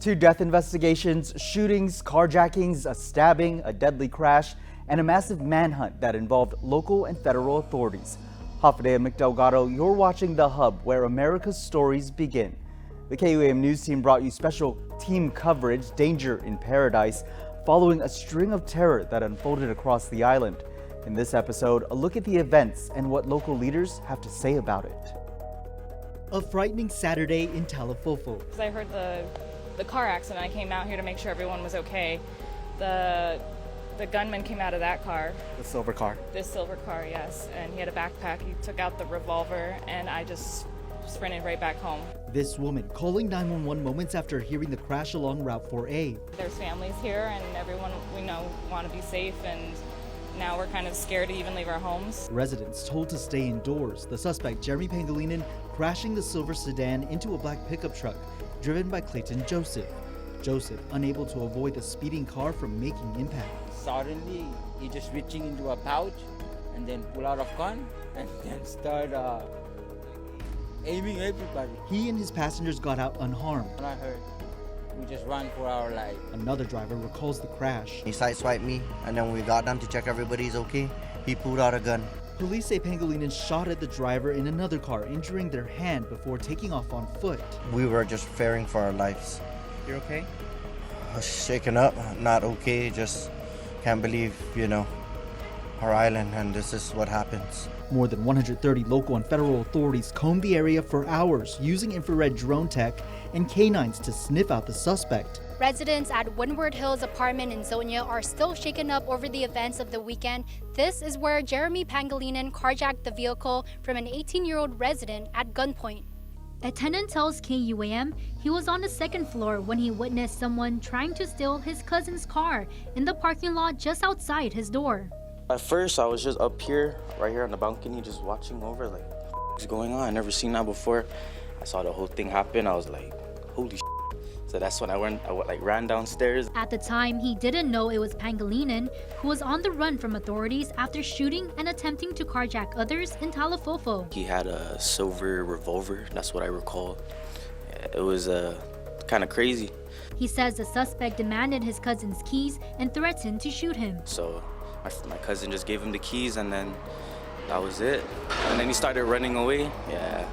Two death investigations, shootings, carjackings, a stabbing, a deadly crash, and a massive manhunt that involved local and federal authorities. Hafideh McDelgado, you're watching The Hub, where America's stories begin. The KUAM News team brought you special team coverage, Danger in Paradise, following a string of terror that unfolded across the island. In this episode, a look at the events and what local leaders have to say about it. A frightening Saturday in Talafofo. I heard the car accident. I came out here to make sure everyone was okay. The gunman came out of that car. The silver car? This silver car, yes. And he had a backpack. He took out the revolver, and I just sprinted right back home. This woman calling 911 moments after hearing the crash along Route 4A. There's families here, and everyone we know want to be safe, and now we're kind of scared to even leave our homes. Residents told to stay indoors. The suspect, Jeremy Pangilinan, crashing the silver sedan into a black pickup truck driven by Clayton Joseph. Joseph unable to avoid the speeding car from making impact. Suddenly, he just reaching into a pouch and then pull out a gun and then start aiming everybody. He and his passengers got out unharmed. When I heard, we just ran for our life. Another driver recalls the crash. He sideswiped me, and then when we got down to check everybody's okay, he pulled out a gun. Police say Pangilinan shot at the driver in another car, injuring their hand before taking off on foot. We were just fearing for our lives. You're okay? Shaken up, not okay, just can't believe, our island, and this is what happens. More than 130 local and federal authorities combed the area for hours using infrared drone tech and canines to sniff out the suspect. Residents at Windward Hills apartment in Zonia are still shaken up over the events of the weekend. This is where Jeremy Pangilinan carjacked the vehicle from an 18-year-old resident at gunpoint. A tenant tells KUAM he was on the second floor when he witnessed someone trying to steal his cousin's car in the parking lot just outside his door. At first, I was just up here, right here on the balcony, just watching over, like, what's going on? I never seen that before. I saw the whole thing happen. I was like, holy shit. So that's when I ran downstairs. At the time, he didn't know it was Pangilinan, who was on the run from authorities after shooting and attempting to carjack others in Talafofo. He had a silver revolver, that's what I recall. It was kind of crazy. He says the suspect demanded his cousin's keys and threatened to shoot him. So my cousin just gave him the keys, and then that was it. And then he started running away. Yeah,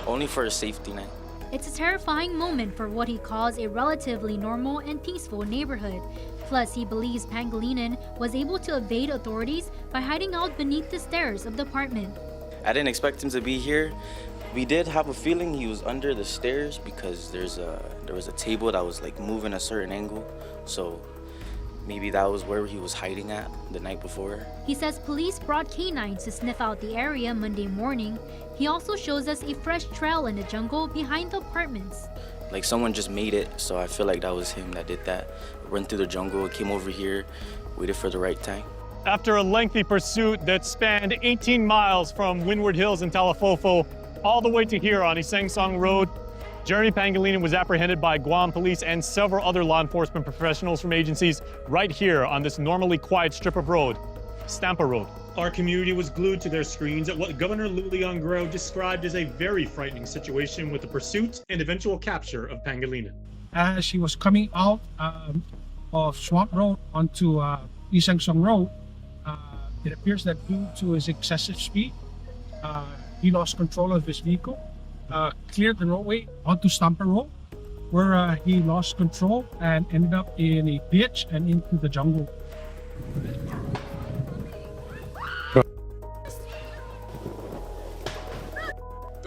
only for his safety net. It's a terrifying moment for what he calls a relatively normal and peaceful neighborhood. Plus, he believes Pangilinan was able to evade authorities by hiding out beneath the stairs of the apartment. I didn't expect him to be here. We did have a feeling he was under the stairs because there was a table that was like moving a certain angle. So maybe that was where he was hiding at the night before. He says police brought canines to sniff out the area Monday morning. He also shows us a fresh trail in the jungle behind the apartments. Like someone just made it, so I feel like that was him that did that. Went through the jungle, came over here, waited for the right time. After a lengthy pursuit that spanned 18 miles from Windward Hills in Talafofo all the way to here on Isang Song Road, Jeremy Pangilinan was apprehended by Guam police and several other law enforcement professionals from agencies right here on this normally quiet strip of road, Stampa Road. Our community was glued to their screens at what Governor Lou Leon-Guerrero described as a very frightening situation with the pursuit and eventual capture of Pangilinan. As she was coming out of Swamp Road onto Isang Song Road, it appears that due to his excessive speed, he lost control of his vehicle, cleared the roadway onto Stampa Road, where he lost control and ended up in a ditch and into the jungle.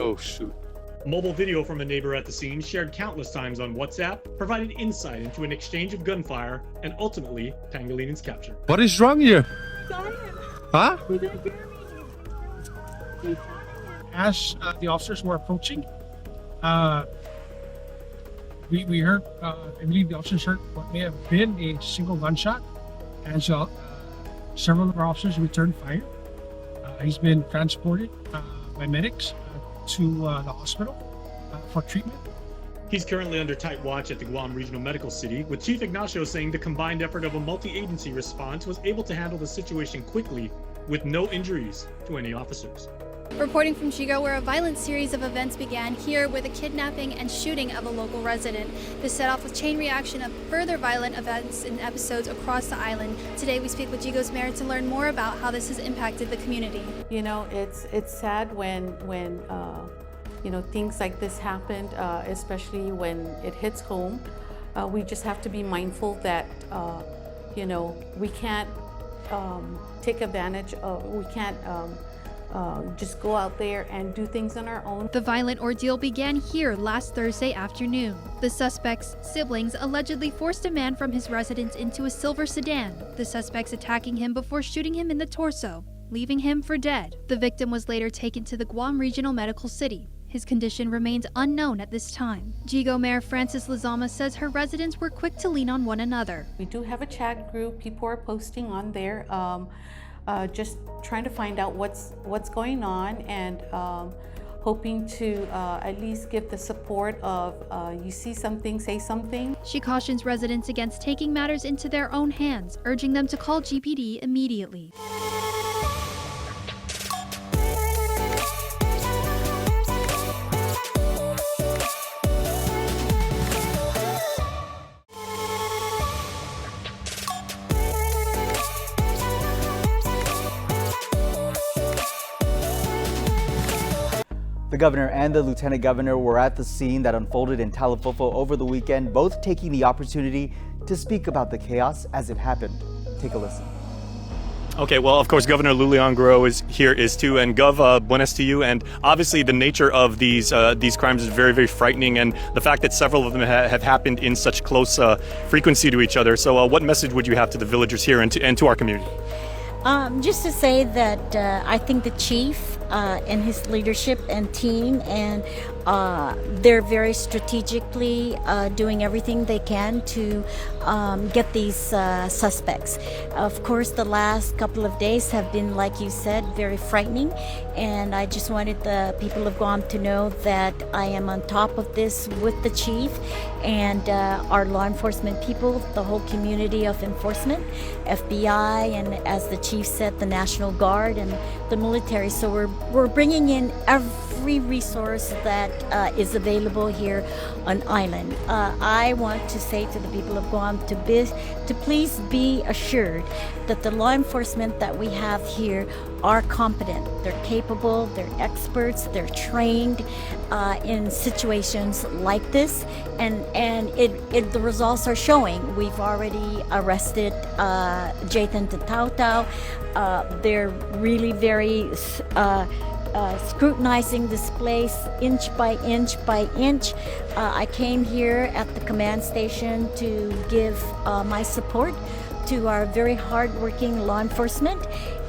Oh, shoot. Mobile video from a neighbor at the scene, shared countless times on WhatsApp, provided insight into an exchange of gunfire and ultimately Pangilinan's capture. What is wrong here? Huh? As the officers were approaching, we heard, I believe the officers heard what may have been a single gunshot, and so several of our officers returned fire. He's been transported by medics to the hospital for treatment. He's currently under tight watch at the Guam Regional Medical City, with Chief Ignacio saying the combined effort of a multi-agency response was able to handle the situation quickly with no injuries to any officers. Reporting from Chico, where a violent series of events began here with a kidnapping and shooting of a local resident. This set off a chain reaction of further violent events and episodes across the island. Today we speak with Chico's mayor to learn more about how this has impacted the community. You know, it's sad when you know, things like this happen, especially when it hits home. We just have to be mindful that you know, we can't take advantage of, we can't just go out there and do things on our own. The violent ordeal began here last Thursday afternoon. The suspect's siblings allegedly forced a man from his residence into a silver sedan, the suspects attacking him before shooting him in the torso, leaving him for dead. The victim was later taken to the Guam Regional Medical City. His condition remains unknown at this time. Chico Mayor Frances Lizama says her residents were quick to lean on one another. We do have a chat group. People are posting on there, just trying to find out what's going on, and hoping to at least give the support of you see something, say something. She cautions residents against taking matters into their own hands, urging them to call GPD immediately. The governor and the lieutenant governor were at the scene that unfolded in Talifofo over the weekend, both taking the opportunity to speak about the chaos as it happened. Take a listen. Okay, well, of course, Governor Lulian Guerrero is here too, and Gov, buenas to you. And obviously, the nature of these crimes is very, very frightening, and the fact that several of them have happened in such close frequency to each other. So, what message would you have to the villagers here and to our community? Just to say that I think the chief and his leadership and team, and they're very strategically doing everything they can to get these suspects. Of course, the last couple of days have been, like you said, very frightening, and I just wanted the people of Guam to know that I am on top of this with the chief and our law enforcement people, the whole community of enforcement, FBI, and as the chief said, the National Guard and the military. So we're bringing in every resource that is available here on island. I want to say to the people of Guam to please be assured that the law enforcement that we have here are competent, they're capable, they're experts, they're trained in situations like this, and the results are showing. We've already arrested Jathan Tatautau. They're really very scrutinizing this place inch by inch by inch. I came here at the command station to give my support to our very hardworking law enforcement,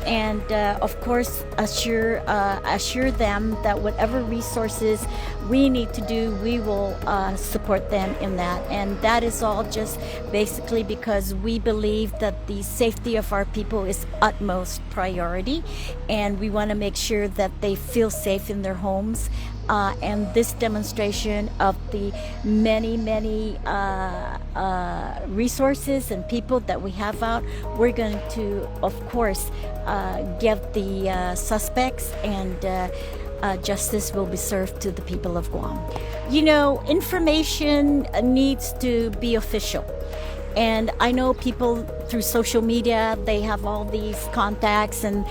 and of course assure them that whatever resources we need to do, we will support them in that. And that is all just basically because we believe that the safety of our people is utmost priority, and we want to make sure that they feel safe in their homes. And this demonstration of the many resources and people that we have out, we're going to, of course, get the suspects, and justice will be served to the people of Guam. You know, information needs to be official. And I know people through social media, they have all these contacts, and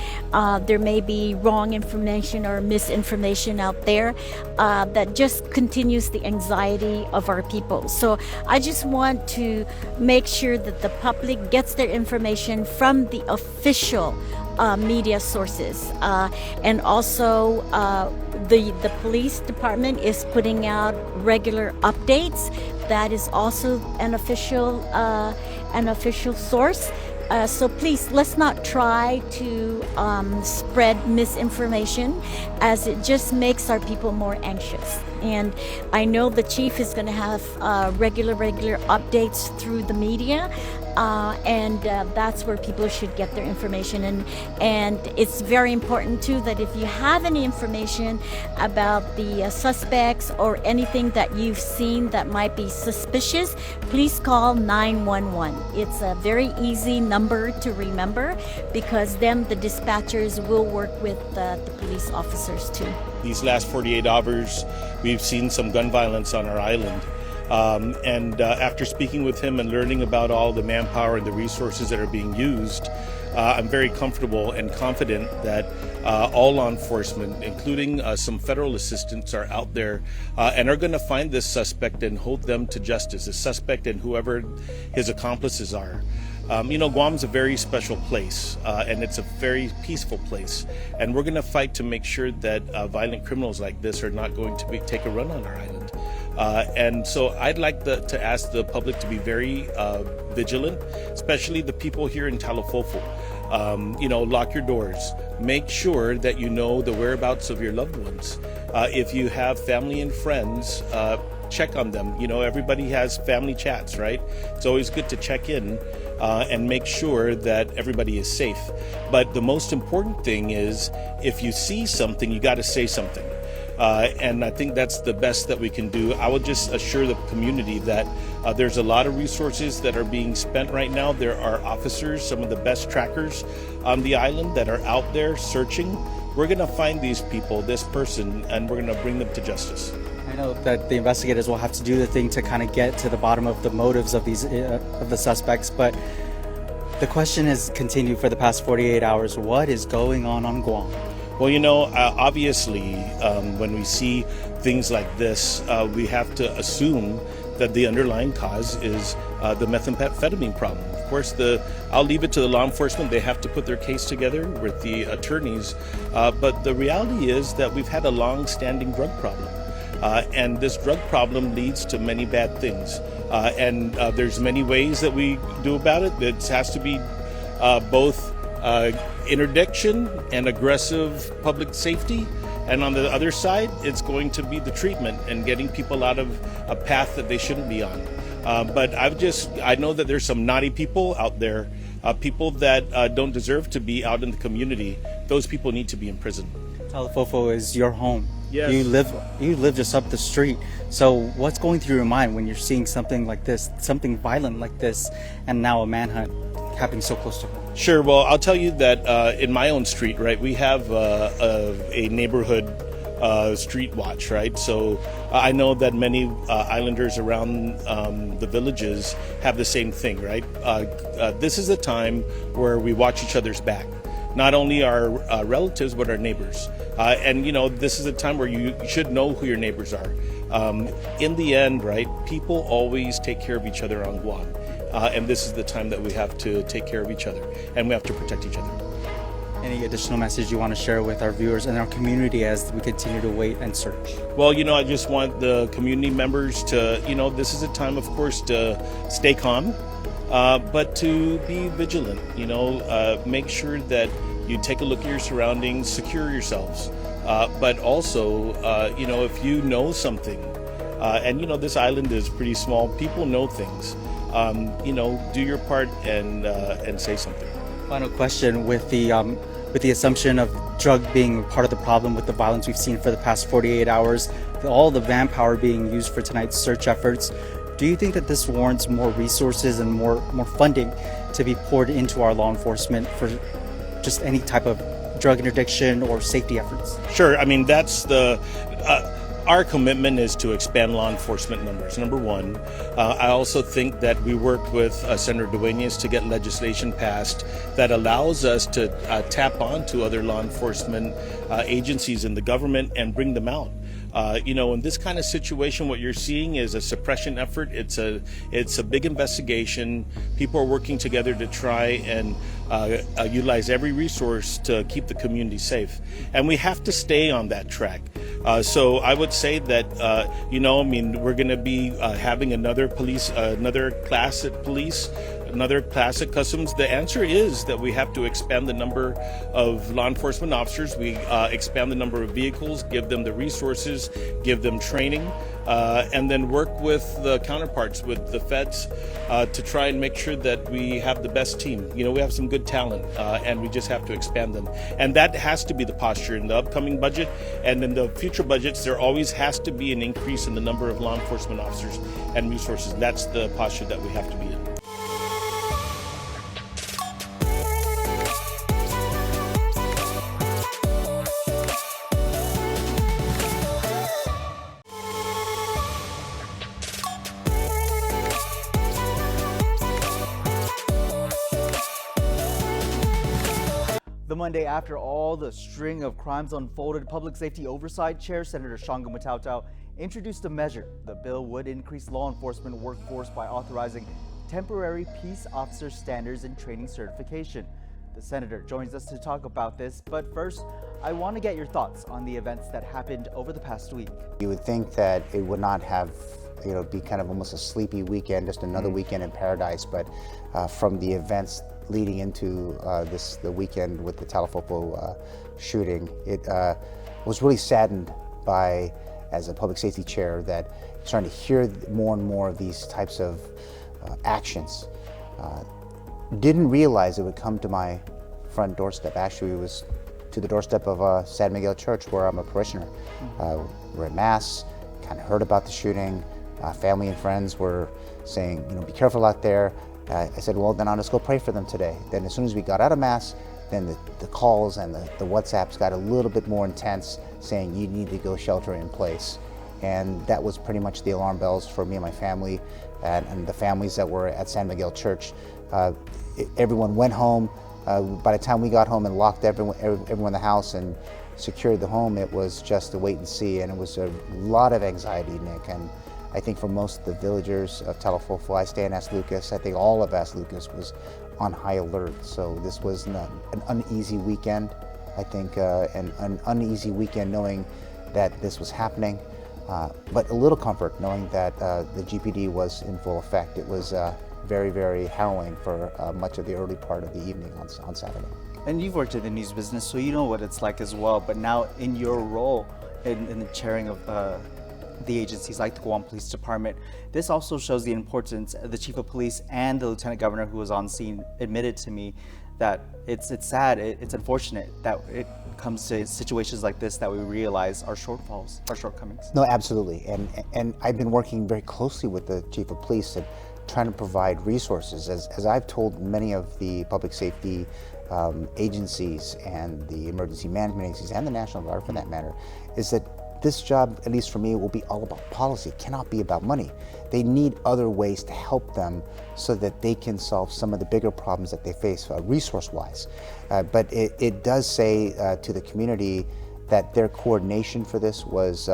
there may be wrong information or misinformation out there that just continues the anxiety of our people. So I just want to make sure that the public gets their information from the official media sources, and also the police department is putting out regular updates. That is also an official source. So please, let's not try to spread misinformation, as it just makes our people more anxious. and I know the chief is going to have regular updates through the media, and that's where people should get their information. And it's very important too that if you have any information about the suspects or anything that you've seen that might be suspicious, please call 911. It's a very easy number to remember, because then the dispatchers will work with the police officers too. These last 48 hours, we've seen some gun violence on our island. After speaking with him and learning about all the manpower and the resources that are being used, I'm very comfortable and confident that all law enforcement, including some federal assistants, are out there and are going to find this suspect and hold them to justice, the suspect and whoever his accomplices are. Guam's a very special place, and it's a very peaceful place, and we're going to fight to make sure that violent criminals like this are not going to take a run on our island. And so I'd like to ask the public to be very vigilant, especially the people here in Talofofo. Lock your doors. Make sure that you know the whereabouts of your loved ones. If you have family and friends, check on them. Everybody has family chats, right? It's always good to check in and make sure that everybody is safe. But the most important thing is, if you see something, you got to say something. And I think that's the best that we can do. I would just assure the community that there's a lot of resources that are being spent right now. There are officers, some of the best trackers on the island, that are out there searching. We're going to find these people, this person, and we're going to bring them to justice. I know that the investigators will have to do the thing to kind of get to the bottom of the motives of these of the suspects, but the question has continued for the past 48 hours. What is going on Guam? Well, obviously, when we see things like this, we have to assume that the underlying cause is the methamphetamine problem. Of course, I'll leave it to the law enforcement. They have to put their case together with the attorneys. But the reality is that we've had a long-standing drug problem. And this drug problem leads to many bad things. And there's many ways that we do about it. It has to be both interdiction and aggressive public safety. And on the other side, it's going to be the treatment and getting people out of a path that they shouldn't be on. But I know that there's some naughty people out there, people that don't deserve to be out in the community. Those people need to be in prison. Talofofo is your home. Yes. You live just up the street. So what's going through your mind when you're seeing something like this, something violent like this, and now a manhunt happening so close to home? Sure. Well, I'll tell you that in my own street, right, we have a neighborhood street watch, right? So I know that many islanders around the villages have the same thing, right? This is a time where we watch each other's back. Not only our relatives, but our neighbors. And this is a time where you should know who your neighbors are. In the end, right, people always take care of each other on Guam. And this is the time that we have to take care of each other, and we have to protect each other. Any additional message you want to share with our viewers and our community as we continue to wait and search? Well, I just want the community members to, this is a time, of course, to stay calm, but to be vigilant. Make sure that you take a look at your surroundings, secure yourselves. But also, if you know something, and this island is pretty small, people know things. Do your part and say something. Final question: with the assumption of drug being part of the problem with the violence we've seen for the past 48 hours, all the manpower being used for tonight's search efforts, do you think that this warrants more resources and more funding to be poured into our law enforcement for just any type of drug interdiction or safety efforts? Sure. I mean, that's our commitment is to expand law enforcement numbers, number one. I also think that we worked with Senator Duenas to get legislation passed that allows us to tap onto other law enforcement agencies in the government and bring them out. In this kind of situation, what you're seeing is a suppression effort. It's a big investigation. People are working together to try and utilize every resource to keep the community safe. And we have to stay on that track. So I would say that, we're going to be having another class at police another classic customs. The answer is that we have to expand the number of law enforcement officers. We expand the number of vehicles, give them the resources, give them training, and then work with the counterparts, with the feds, to try and make sure that we have the best team. You know, we have some good talent, and we just have to expand them. And that has to be the posture in the upcoming budget, and in the future budgets. There always has to be an increase in the number of law enforcement officers and resources. And that's the posture that we have to be in. The Monday after all the string of crimes unfolded, Public Safety Oversight Chair Senator Shango Matauta introduced a measure. The bill would increase law enforcement workforce by authorizing temporary peace officer standards and training certification. The senator joins us to talk about this, but first, I want to get your thoughts on the events that happened over the past week. You would think that it would not have, be kind of almost a sleepy weekend, just another weekend in paradise, but from the events leading into the weekend with the Talafofo shooting, it was really saddened by, as a public safety chair, that starting to hear more and more of these types of actions. Didn't realize it would come to my front doorstep. Actually, it was to the doorstep of San Miguel Church, where I'm a parishioner. We're at Mass, kind of heard about the shooting. Family and friends were saying, be careful out there. I said, well, then I'll just go pray for them today. Then as soon as we got out of Mass, then the calls and the WhatsApps got a little bit more intense, saying you need to go shelter in place. And that was pretty much the alarm bells for me and my family and the families that were at San Miguel Church. Everyone went home. By the time we got home and locked everyone in the house and secured the home, it was just a wait and see, and it was a lot of anxiety, Nick. And I think for most of the villagers of Talafofo, I stay in As Lucas, I think all of As Lucas was on high alert. So this was an uneasy weekend, I think, an uneasy weekend knowing that this was happening, but a little comfort knowing that the GPD was in full effect. It was very, very harrowing for much of the early part of the evening on Saturday. And you've worked in the news business, so you know what it's like as well. But now in your role in the chairing of the agencies like the Guam Police Department, this also shows the importance. The Chief of Police and the Lieutenant Governor who was on scene admitted to me that it's sad, it's unfortunate that it comes to situations like this that we realize our shortfalls, our shortcomings. No, absolutely. And I've been working very closely with the Chief of Police and trying to provide resources. As I've told many of the public safety agencies and the emergency management agencies and the National Guard for that matter, is that this job, at least for me, will be all about policy. It cannot be about money. They need other ways to help them so that they can solve some of the bigger problems that they face resource-wise. But it does say to the community that their coordination for this was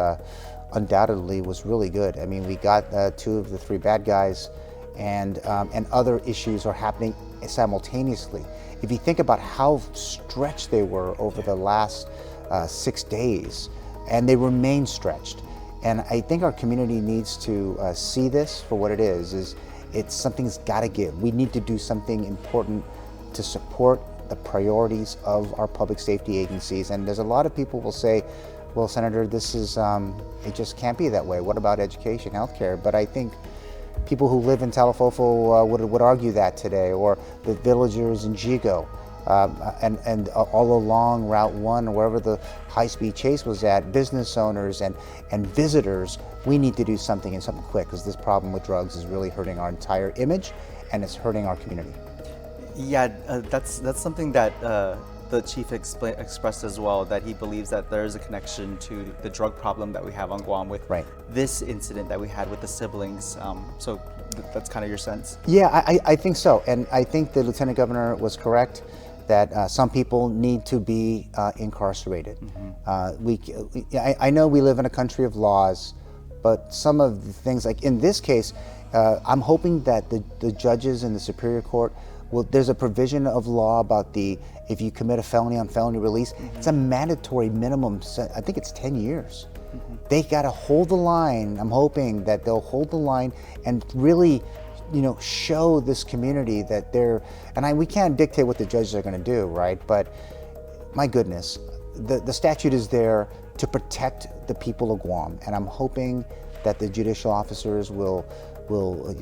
undoubtedly was really good. I mean, we got 2 of the 3 bad guys, and other issues are happening simultaneously. If you think about how stretched they were over the last 6 days, and they remain stretched. And I think our community needs to see this for what it is it's something's gotta give. We need to do something important to support the priorities of our public safety agencies. And there's a lot of people will say, well, Senator, this is, it just can't be that way. What about education, healthcare? But I think people who live in Talafofo would argue that today, or the villagers in Jigo. And all along Route 1 or wherever the high-speed chase was at, business owners and visitors, we need to do something and something quick, because this problem with drugs is really hurting our entire image and it's hurting our community. Yeah, that's something that the chief expressed as well, that he believes that there is a connection to the drug problem that we have on Guam with this incident that we had with the siblings. So that's kind of your sense? Yeah, I think so. And I think the Lieutenant Governor was correct that some people need to be incarcerated. I know we live in a country of laws, but some of the things, like in this case, I'm hoping that the judges in the Superior Court, there's a provision of law about if you commit a felony on felony release, it's a mandatory minimum, I think it's 10 years. They got to hold the line. I'm hoping that they'll hold the line and really show this community that we can't dictate what the judges are going to do, right? But my goodness, the statute is there to protect the people of Guam, and I'm hoping that the judicial officers will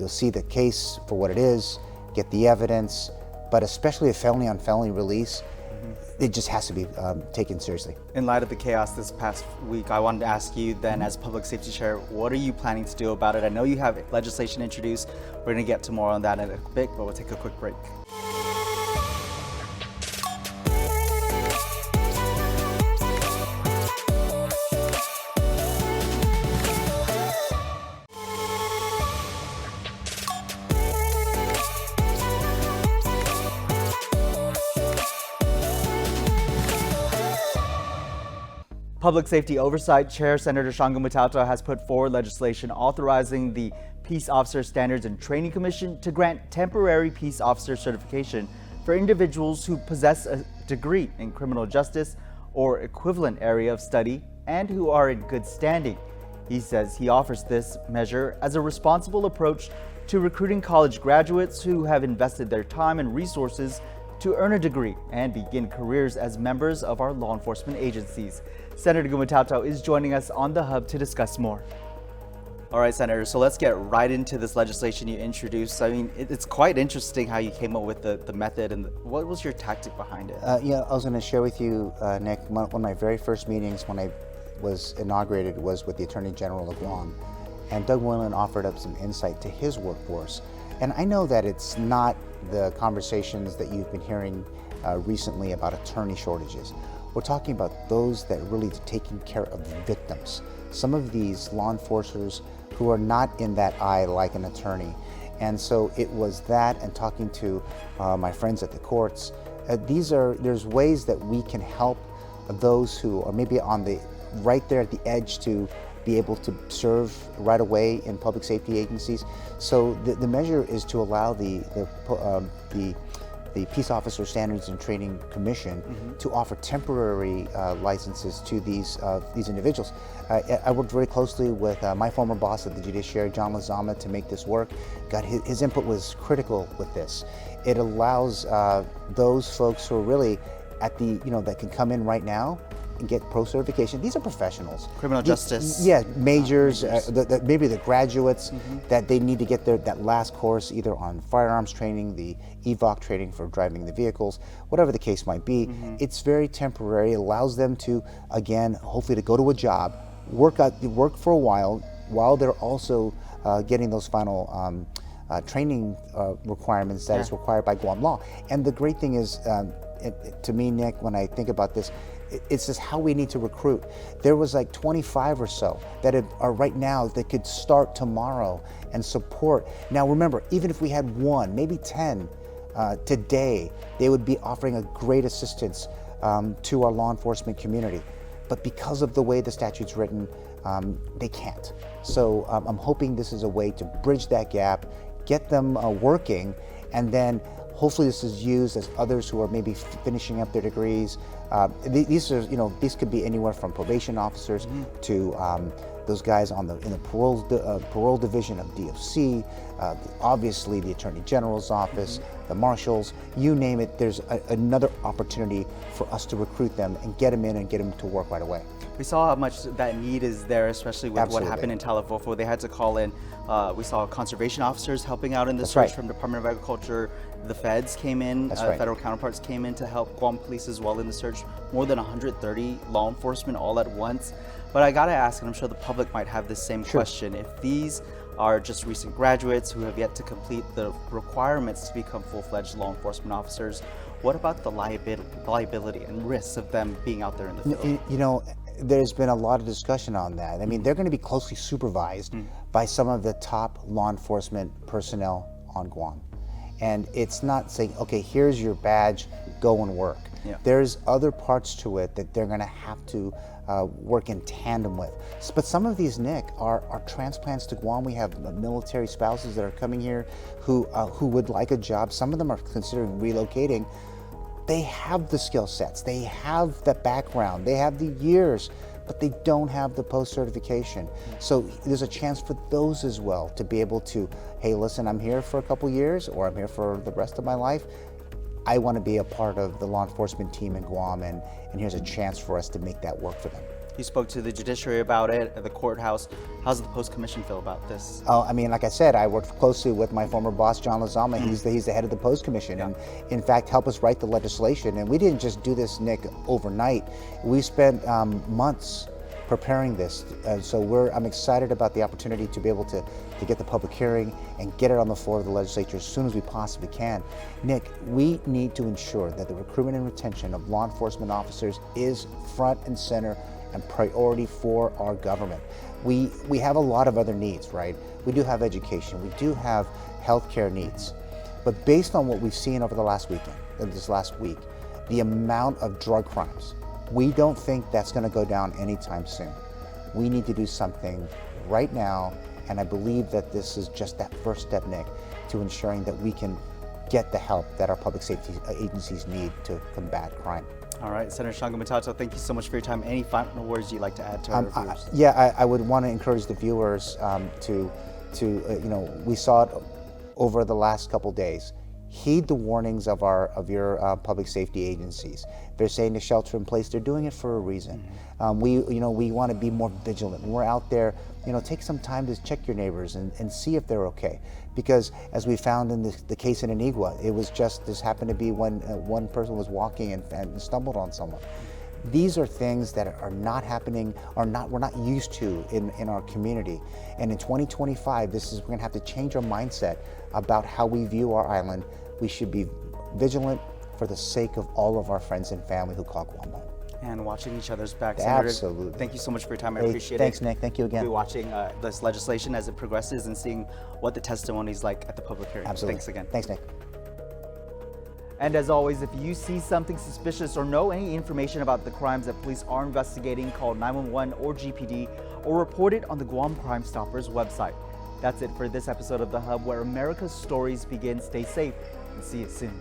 see the case for what it is, get the evidence, but especially a felony on felony release, it just has to be taken seriously. In light of the chaos this past week, I wanted to ask you then, as public safety chair, what are you planning to do about it? I know you have legislation introduced. We're going to get to more on that in a bit, but we'll take a quick break. Public Safety Oversight Chair Senator Shango Mutauta has put forward legislation authorizing the Peace Officer Standards and Training Commission to grant temporary peace officer certification for individuals who possess a degree in criminal justice or equivalent area of study and who are in good standing. He says he offers this measure as a responsible approach to recruiting college graduates who have invested their time and resources to earn a degree and begin careers as members of our law enforcement agencies. Senator Gumatato is joining us on the Hub to discuss more. All right, Senator, so let's get right into this legislation you introduced. I mean, it's quite interesting how you came up with the method, and what was your tactic behind it? I was going to share with you, Nick, one of my very first meetings when I was inaugurated was with the Attorney General of Guam, and Doug Whelan offered up some insight to his workforce. And I know that it's not the conversations that you've been hearing recently about attorney shortages. We're talking about those that are really taking care of the victims. Some of these law enforcers who are not in that eye like an attorney. And so it was that, and talking to my friends at the courts, there's ways that we can help those who are maybe right there at the edge to be able to serve right away in public safety agencies. So the measure is to allow the Peace Officer Standards and Training Commission to offer temporary licenses to these individuals. I worked very closely with my former boss at the judiciary, John Lazama, to make this work. His input was critical with this. It allows those folks who are really at that can come in right now and get pro certification. These are professionals. Criminal justice. Yeah, majors, maybe the graduates that they need to get that last course either on firearms training, the EVOC training for driving the vehicles, whatever the case might be. It's very temporary. It allows them to, again, hopefully to go to a job, work for a while they're also getting those final training requirements that is required by Guam law. And the great thing is, to me, Nick, when I think about this, it's just how we need to recruit. There was like 25 or so that are right now that could start tomorrow and support. Now remember, even if we had 1, maybe 10 today, they would be offering a great assistance to our law enforcement community. But because of the way the statute's written, they can't. So I'm hoping this is a way to bridge that gap, get them working, and then hopefully this is used as others who are maybe finishing up their degrees. These could be anywhere from probation officers to those guys in the parole division of DOC, obviously the Attorney General's office, the marshals, you name it. There's another opportunity for us to recruit them and get them in and get them to work right away. We saw how much that need is there, especially with what happened in Talifofo. They had to call in. We saw conservation officers helping out in the search from Department of Agriculture. The feds came in, federal counterparts came in to help Guam police as well in the search. More than 130 law enforcement all at once. But I gotta ask, and I'm sure the public might have this same question, if these are just recent graduates who have yet to complete the requirements to become full-fledged law enforcement officers, what about the liability and risks of them being out there in the field? There's been a lot of discussion on that. I mean, they're going to be closely supervised by some of the top law enforcement personnel on Guam. And it's not saying, okay, here's your badge, go and work. There's other parts to it that they're going to have to work in tandem with. But some of these, Nick, are transplants to Guam. We have military spouses that are coming here who would like a job. Some of them are considering relocating. They have the skill sets, they have the background, they have the years, but they don't have the post certification. So there's a chance for those as well to be able to, hey, listen, I'm here for a couple years, or I'm here for the rest of my life. I want to be a part of the law enforcement team in Guam, and here's a chance for us to make that work for them. You spoke to the judiciary about it at the courthouse. How's the post commission feel about this? I mean, like I said, I worked closely with my former boss, John Lozama. He's the head of the post commission, and in fact helped us write the legislation. And we didn't just do this, Nick, overnight. We spent months preparing this. So I'm excited about the opportunity to be able to get the public hearing and get it on the floor of the legislature as soon as we possibly can. Nick, we need to ensure that the recruitment and retention of law enforcement officers is front and center and priority for our government. We have a lot of other needs, right? We do have education, we do have healthcare needs, but based on what we've seen over the last weekend, this last week, the amount of drug crimes, we don't think that's going to go down anytime soon. We need to do something right now, and I believe that this is just that first step, Nick, to ensuring that we can get the help that our public safety agencies need to combat crime. All right, Senator Shango Matato, thank you so much for your time. Any final words you'd like to add to our viewers? I would want to encourage the viewers we saw it over the last couple days. Heed the warnings of your public safety agencies. They're saying to shelter in place. They're doing it for a reason. We want to be more vigilant. When we're out there, take some time to check your neighbors and see if they're okay. Because as we found in the case in Antigua, it was just, this happened to be when one person was walking and stumbled on someone. These are things that are not happening, we're not used to in our community. And in 2025, we're going to have to change our mindset about how we view our island. We should be vigilant for the sake of all of our friends and family who call Guam home. And watching each other's backs. Absolutely. Senator, thank you so much for your time. I Hey, appreciate thanks, it. Nick. Thank you again. We'll be watching this legislation as it progresses and seeing what the testimony is like at the public hearing. Absolutely. Thanks again. Thanks, Nick. And as always, if you see something suspicious or know any information about the crimes that police are investigating, call 911 or GPD or report it on the Guam Crime Stoppers website. That's it for this episode of The Hub, where America's stories begin. Stay safe and see you soon.